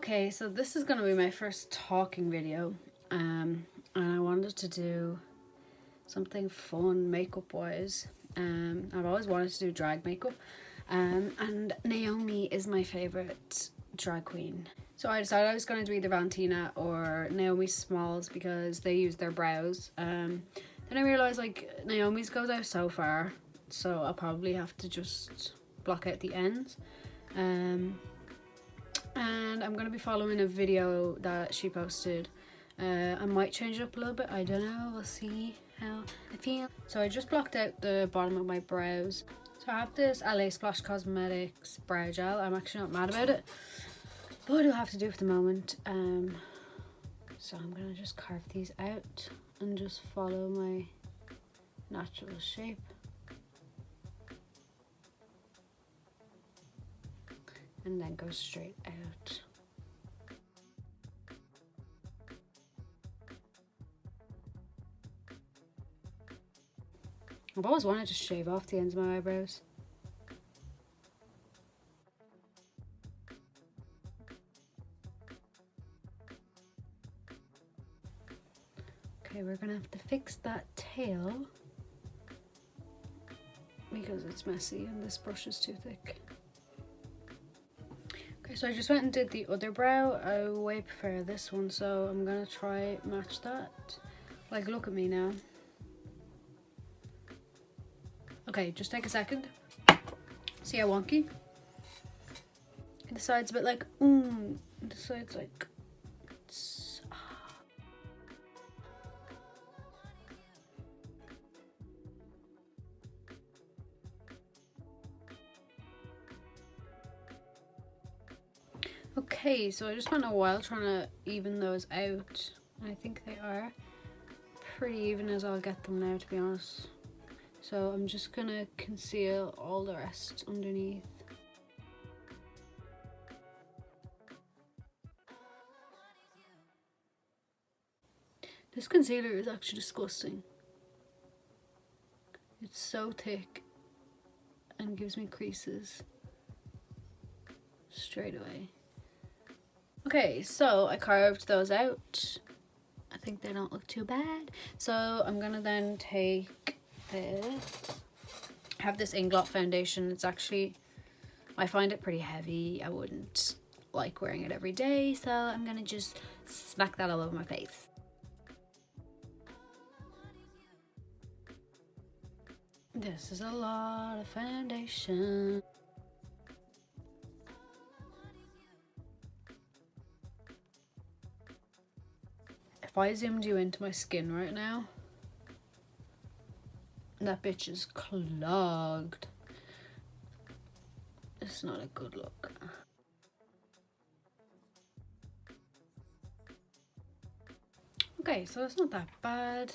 Okay, so this is going to be my first talking video, and I wanted to do something fun makeup wise. I've always wanted to do drag makeup, and Naomi is my favourite drag queen. So I decided I was going to do either Valentina or Naomi Smalls because they use their brows. Then I realised like Naomi's goes out so far, so I'll probably have to just block out the ends. And I'm going to be following a video that she posted. I might change it up a little bit, I don't know, we'll see how I feel. So I just blocked out the bottom of my brows. So I have this LA Splash Cosmetics brow gel. I'm actually not mad about it, but it'll have to do for the moment. So I'm going to just carve these out and just follow my natural shape. And then go straight out. I've always wanted to shave off the ends of my eyebrows. Okay, we're gonna have to fix that tail because it's messy and this brush is too thick. Okay, so I just went and did the other brow. I way prefer this one, so I'm gonna try match that. Like, look at me now. Okay, just take a second. See how wonky? The side's a bit like, the side's like, Okay, so I just spent a while trying to even those out. I think they are pretty even as I'll get them now, to be honest. So I'm just gonna conceal all the rest underneath. This concealer is actually disgusting. It's so thick and gives me creases straight away. Okay, so I carved those out. I think they don't look too bad. So I'm gonna then take this. I have this Inglot foundation. It's actually, I find it pretty heavy. I wouldn't like wearing it every day, so I'm gonna just smack that all over my face. This is a lot of foundation. If I zoomed you into my skin right now, that bitch is clogged. It's not a good look. Okay, so it's not that bad.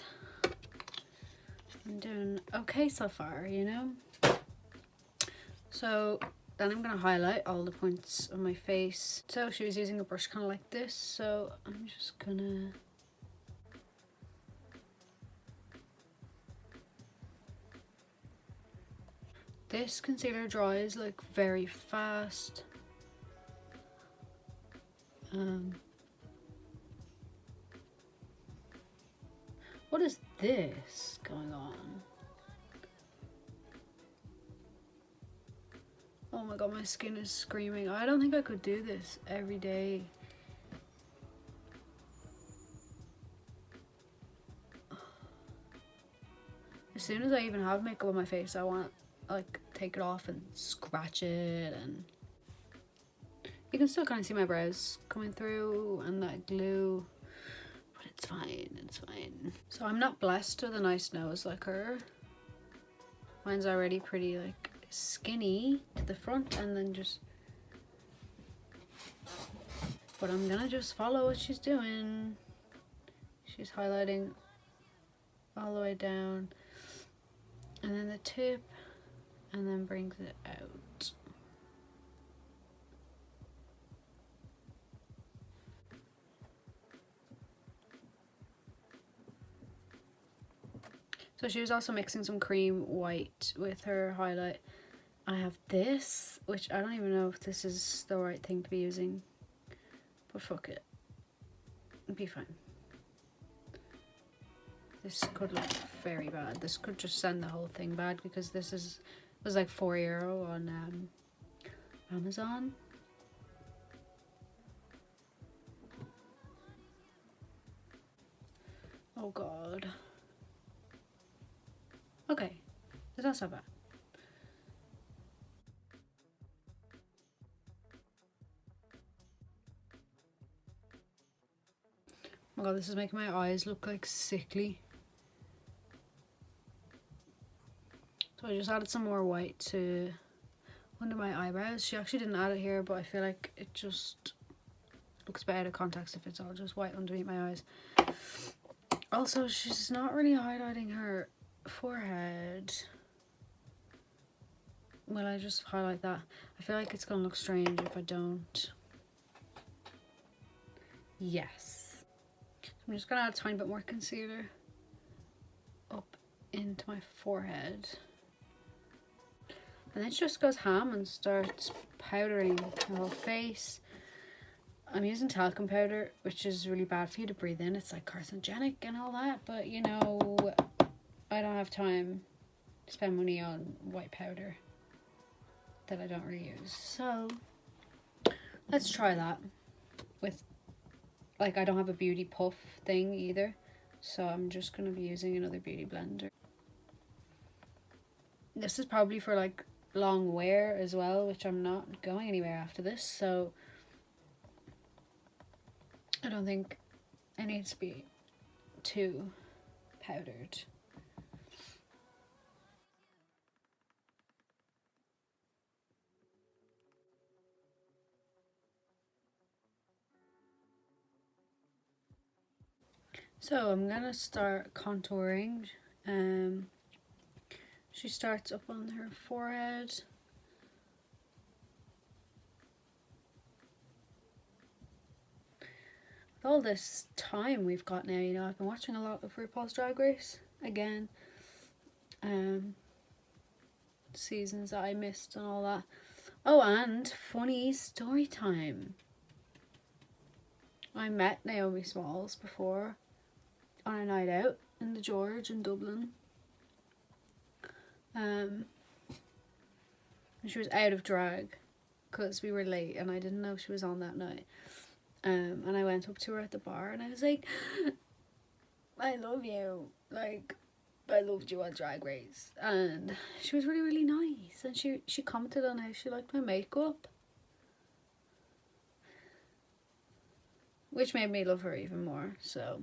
I'm doing okay so far, you know? So then I'm gonna highlight all the points of my face. So she was using a brush kind of like this, so I'm just gonna... This concealer dries like very fast. What is this going on? Oh my god, my skin is screaming. I don't think I could do this every day. As soon as I even have makeup on my face, I want to like take it off and scratch it, and you can still kind of see my brows coming through and that glue, but it's fine, it's fine. So I'm not blessed with a nice nose like her. Mine's already pretty like skinny to the front and then just, but I'm gonna just follow what she's doing. She's highlighting all the way down and then the tip, and then brings it out. So she was also mixing some cream white with her highlight. I have this, which I don't even know if this is the right thing to be using. but fuck it. It'll be fine. This could look very bad. This could just send the whole thing bad because this was like €4 on Amazon. Oh god. Okay, it's not so bad. Oh my god, this is making my eyes look like sickly. So I just added some more white to under my eyebrows. She actually didn't add it here, but I feel like it just looks better out of context if it's all just white underneath my eyes. Also, she's not really highlighting her forehead. Will I just highlight that? I feel like it's gonna look strange if I don't. Yes. I'm just gonna add a tiny bit more concealer up into my forehead. And then she just goes ham and starts powdering her whole face. I'm using talcum powder, which is really bad for you to breathe in. It's like carcinogenic and all that, but you know, I don't have time to spend money on white powder that I don't really use. So let's try that with, like, I don't have a beauty puff thing either, so I'm just going to be using another beauty blender. This is probably for like long wear as well, which I'm not going anywhere after this, so I don't think it needs to be too powdered. So I'm gonna start contouring. She starts up on her forehead. With all this time we've got now, you know, I've been watching a lot of RuPaul's Drag Race again. Seasons that I missed and all that. Oh, and funny story time. I met Naomi Smalls before on a night out in the George in Dublin. She was out of drag because we were late and I didn't know she was on that night. And I went up to her at the bar and I was like, I love you. Like, I loved you on Drag Race. And she was really, really nice. And she commented on how she liked my makeup, which made me love her even more. So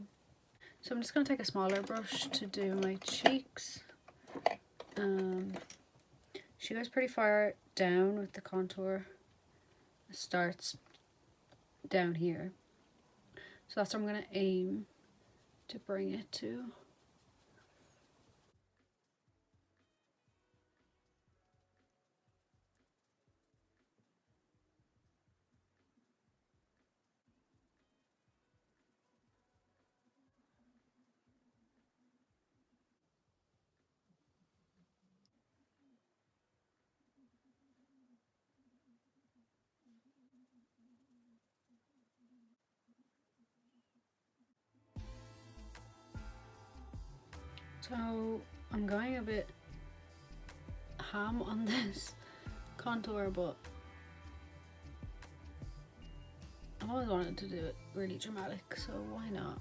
I'm just going to take a smaller brush to do my cheeks. She goes pretty far down with the contour. It starts down here. So that's where I'm going to aim to bring it to. So I'm going a bit ham on this contour, but I've always wanted to do it really dramatic, so why not?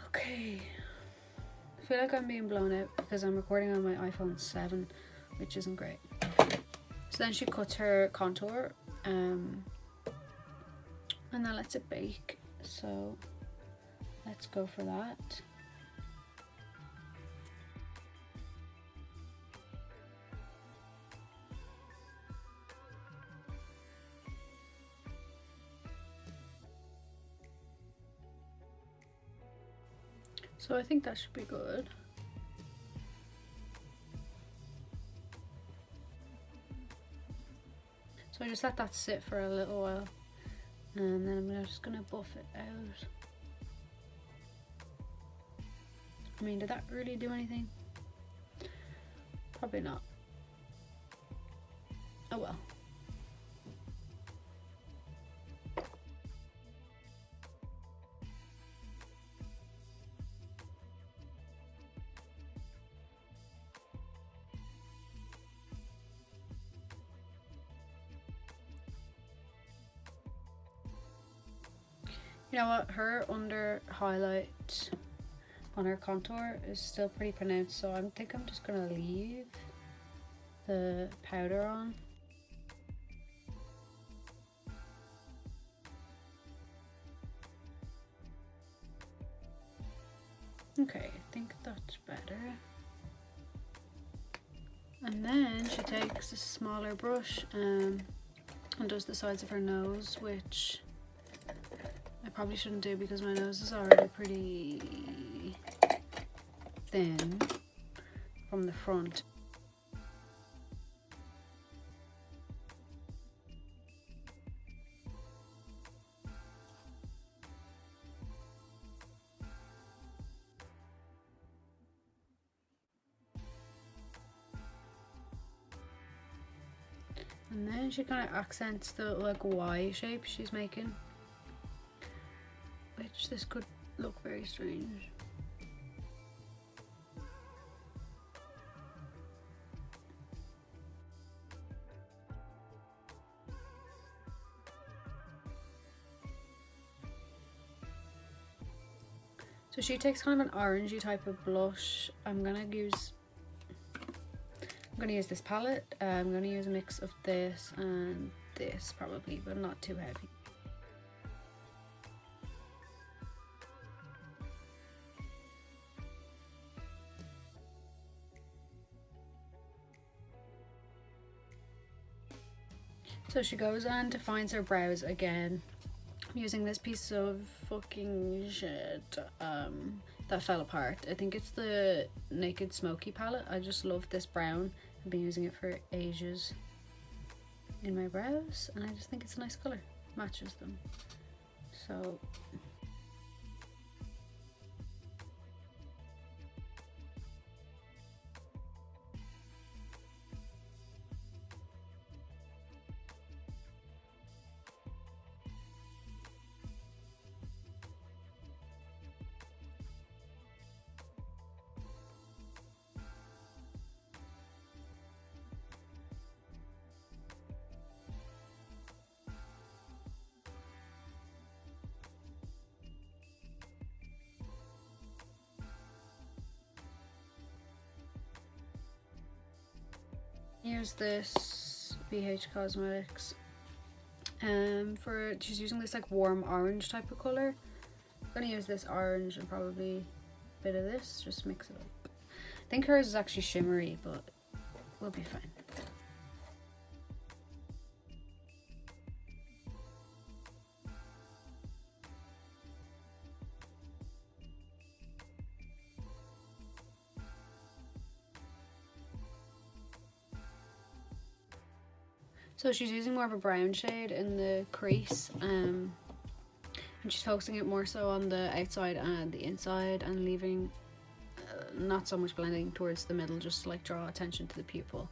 Okay. I feel like I'm being blown out because I'm recording on my iPhone 7, which isn't great. So then she cuts her contour and then lets it bake. So let's go for that. So I think that should be good. So I just let that sit for a little while and then I'm just gonna buff it out. I mean, did that really do anything? Probably not. Oh well. You know what? Her under highlight on her contour is still pretty pronounced, so I think I'm just gonna leave the powder on. Okay, I think that's better. And then she takes a smaller brush and does the sides of her nose, which I probably shouldn't do because my nose is already pretty thin from the front. And then she kind of accents the like Y shape she's making, which this could look very strange. So she takes kind of an orangey type of blush. I'm gonna use this palette. I'm gonna use a mix of this and this probably, but not too heavy. So she goes and defines her brows again, using this piece of fucking shit that fell apart. I think it's the Naked Smoky palette. I just love this brown. I've been using it for ages in my brows, and I just think it's a nice color. Matches them. So use this BH Cosmetics she's using this like warm orange type of color. I'm gonna use this orange and probably a bit of this, just mix it up. I think hers is actually shimmery, but we'll be fine. So she's using more of a brown shade in the crease, and she's focusing it more so on the outside and the inside, and leaving not so much blending towards the middle, just to like draw attention to the pupil.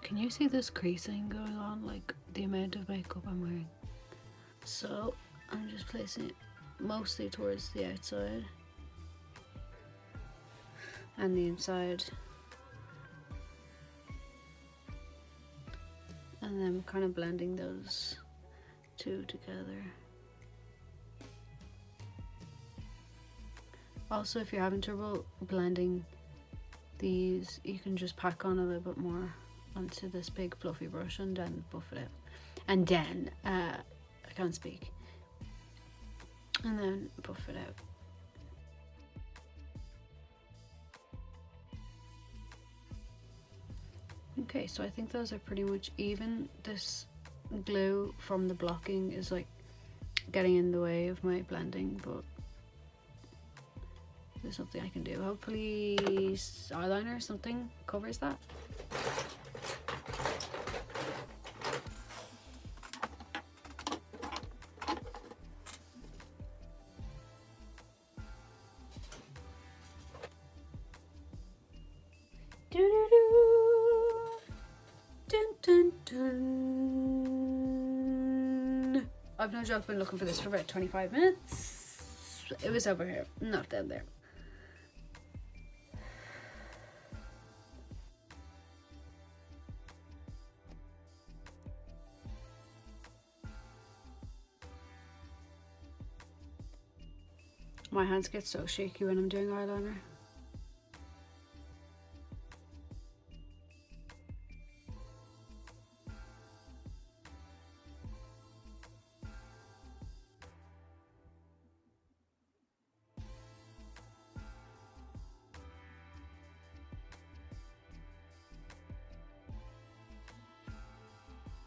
Can you see this creasing going on, like the amount of makeup I'm wearing? So I'm just placing it mostly towards the outside and the inside, and then kind of blending those two together. Also, if you're having trouble blending these, you can just pack on a little bit more onto this big fluffy brush and then buff it out. And then, I can't speak. And then buff it out. Okay, so I think those are pretty much even. This glue from the blocking is like getting in the way of my blending, but there's something I can do. Hopefully eyeliner or something covers that. I've no joke been looking for this for about 25 minutes. It was over here, not down there. My hands get so shaky when I'm doing eyeliner.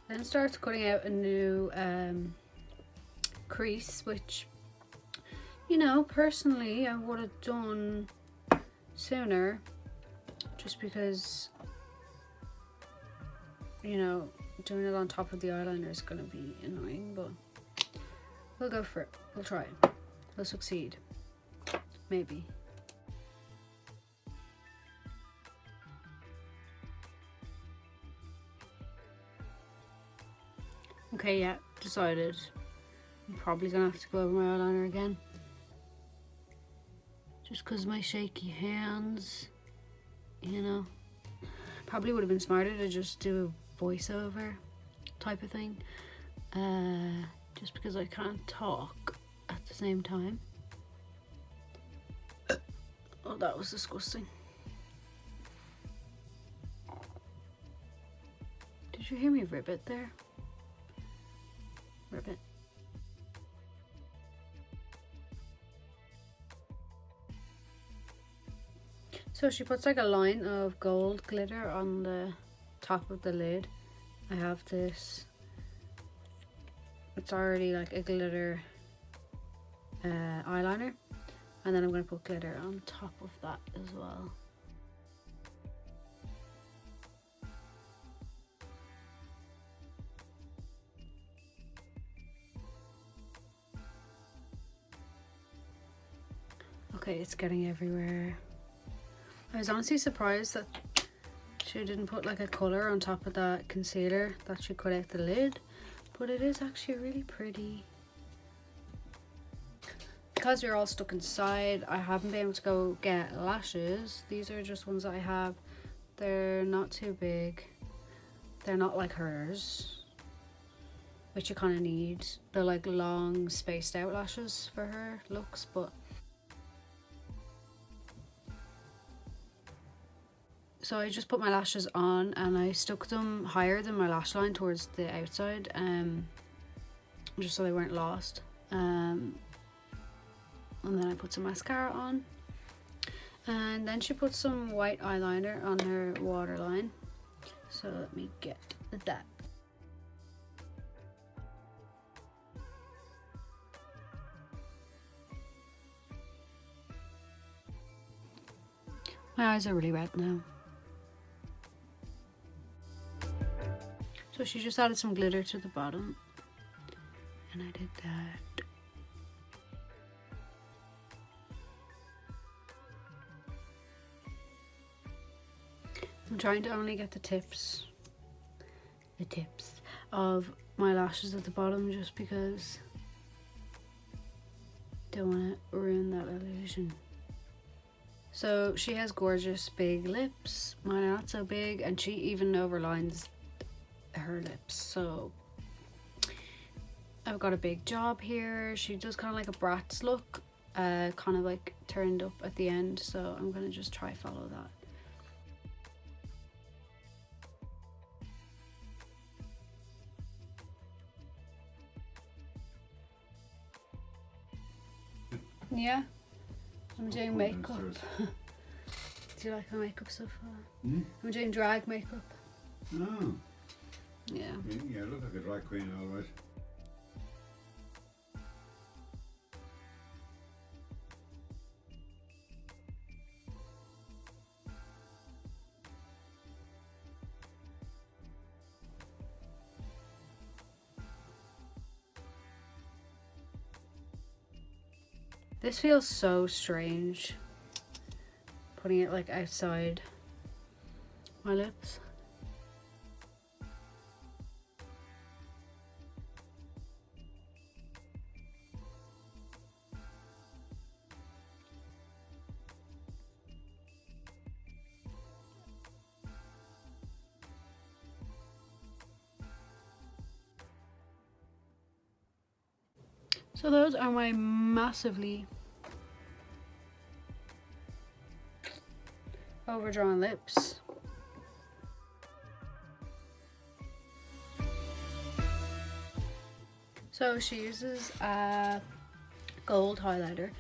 Then it starts cutting out a new crease, which, you know, personally I would have done sooner, just because, you know, doing it on top of the eyeliner is going to be annoying, but we'll go for it. We'll try it. We'll succeed. Maybe. Okay, yeah, decided. I'm probably gonna have to go over my eyeliner again. Just because of my shaky hands, you know. Probably would have been smarter to just do a voiceover type of thing. Just because I can't talk at the same time. Oh, that was disgusting. Did you hear me ribbit there? Ribbit. So she puts like a line of gold glitter on the top of the lid. I have this, it's already like a glitter eyeliner, and then I'm going to put glitter on top of that as well. Okay, it's getting everywhere. I was honestly surprised that she didn't put like a colour on top of that concealer that she cut out the lid, but it is actually really pretty. Because we're all stuck inside, I haven't been able to go get lashes. These are just ones that I have. They're not too big. They're not like hers, which you kind of need. They're like long spaced out lashes for her looks, but so I just put my lashes on and I stuck them higher than my lash line towards the outside, just so they weren't lost. And then I put some mascara on, and then she put some white eyeliner on her waterline. So let me get that. My eyes are really red now. So she just added some glitter to the bottom, and I did that. I'm trying to only get the tips of my lashes at the bottom, just because I don't want to ruin that illusion. So she has gorgeous big lips. Mine are not so big, and she even overlines her lips. So I've got a big job here. She does kind of like a Bratz look, kind of like turned up at the end. So I'm gonna just try follow that. Yeah, I'm doing makeup. Do you like my makeup so far? I'm doing drag makeup. Oh. Yeah. Yeah, look like a drag queen, all right. This feels so strange, putting it like outside my lips. So those are my massively overdrawn lips. So she uses a gold highlighter.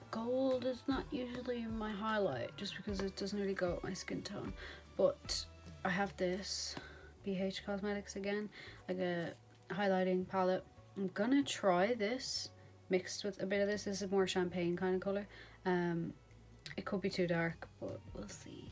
Gold is not usually my highlight just because it doesn't really go with my skin tone, but I have this BH Cosmetics again, like a highlighting palette. I'm gonna try this mixed with a bit of this. This is more champagne kind of color. It could be too dark, but we'll see.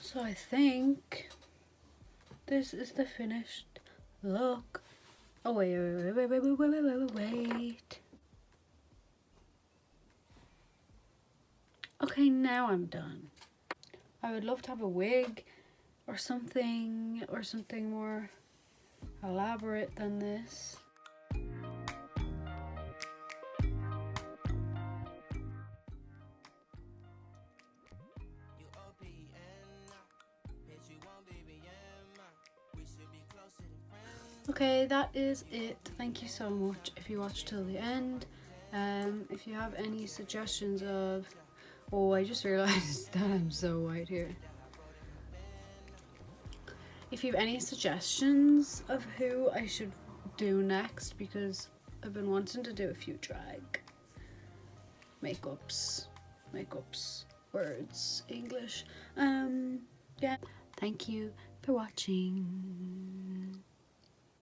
So I think this is the finished look. Oh wait. Okay, now I'm done. I would love to have a wig or something more elaborate than this. Okay, that is it. Thank you so much if you watched till the end. If you have any suggestions of... Oh, I just realised that I'm so white here. If you have any suggestions of who I should do next, because I've been wanting to do a few drag makeups, words, English. Yeah. Thank you for watching.